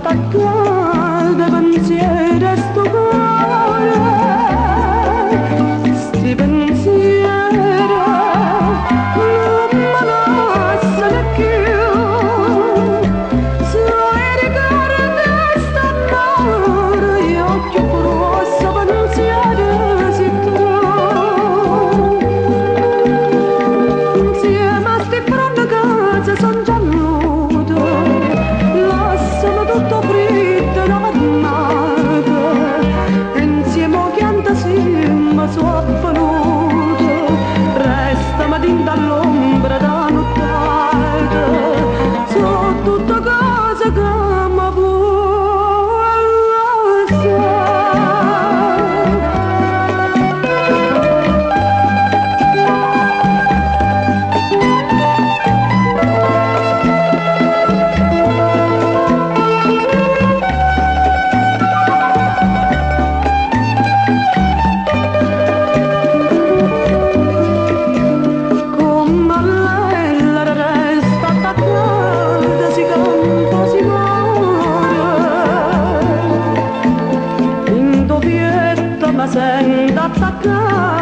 attaccata pensieri e sto cuore, sti pensieri non mi lasciano più, se ricordi st'amore io più grosso pensieri si tu, insieme a sti pronto che son già tutto fritto da mattinata, insieme a pianta ma sono venuto, restami dinto all'ombra da nottata, sono tutte cose che mi vuoi lasciare. Ma sento attaccare